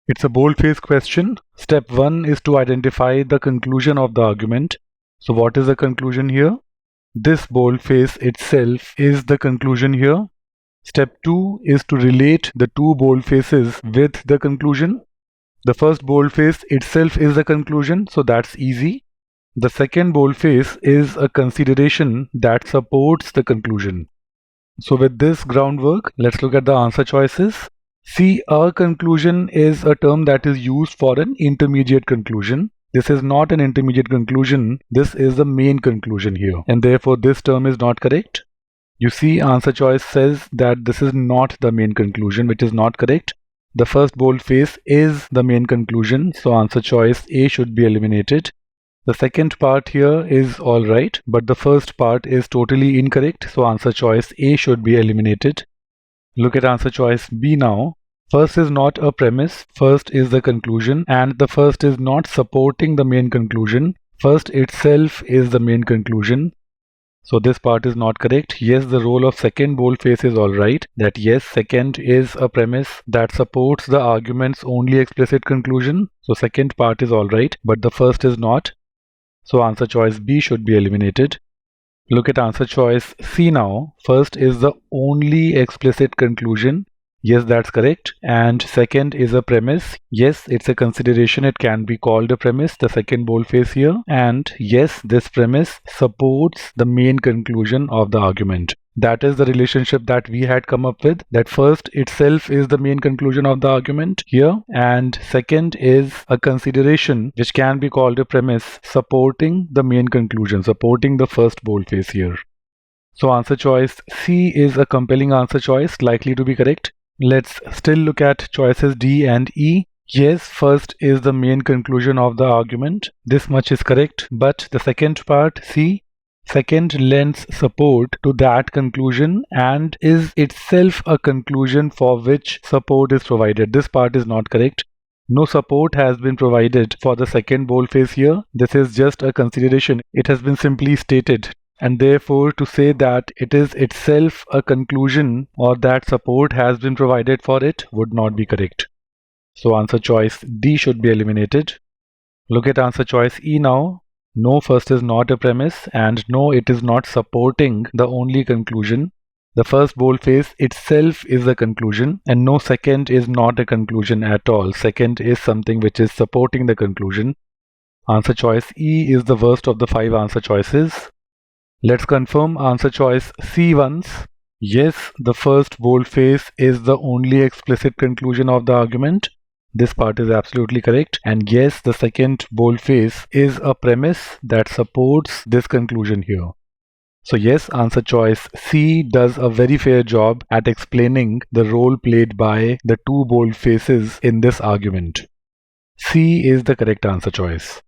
It's a boldface question. Step 1 is to identify the conclusion of the argument. So what is the conclusion here? This boldface itself is the conclusion here. Step 2 is to relate the two boldfaces with the conclusion. The first boldface itself is the conclusion, so that's easy. The second boldface is a consideration that supports the conclusion. So with this groundwork, let's look at the answer choices. See, a conclusion is a term that is used for an intermediate conclusion. This is not an intermediate conclusion, this is the main conclusion here, and therefore this term is not correct. You see, answer choice says that this is not the main conclusion, which is not correct. The first boldface is the main conclusion, so answer choice A should be eliminated. The second part here is alright, but the first part is totally incorrect, so answer choice A should be eliminated. Look at answer choice B now. First is not a premise, first is the conclusion, and the first is not supporting the main conclusion. First itself is the main conclusion. So this part is not correct. Yes, the role of second boldface is alright. That yes, second is a premise that supports the argument's only explicit conclusion. So second part is alright, but the first is not. So answer choice B should be eliminated. Look at answer choice C now. First is the only explicit conclusion. Yes, that's correct. And second is a premise. Yes, it's a consideration. It can be called a premise, the second boldface here. And yes, this premise supports the main conclusion of the argument. That is the relationship that we had come up with, that first itself is the main conclusion of the argument here, and second is a consideration which can be called a premise supporting the main conclusion, supporting the first boldface here. So answer choice C is a compelling answer choice, likely to be correct. Let's still look at choices D and E. Yes, first is the main conclusion of the argument. This much is correct, but the second part, C, second lends support to that conclusion and is itself a conclusion for which support is provided. This part is not correct. No support has been provided for the second boldface here. This is just a consideration. It has been simply stated. And therefore, to say that it is itself a conclusion or that support has been provided for it would not be correct. So answer choice D should be eliminated. Look at answer choice E now. No, first is not a premise, and no, it is not supporting the only conclusion. The first boldface itself is a conclusion, and no, second is not a conclusion at all. Second is something which is supporting the conclusion. Answer choice E is the worst of the 5 answer choices. Let's confirm answer choice C once. Yes, the first boldface is the only explicit conclusion of the argument. This part is absolutely correct. And yes, the second boldface is a premise that supports this conclusion here. So yes, answer choice C does a very fair job at explaining the role played by the two boldfaces in this argument. C is the correct answer choice.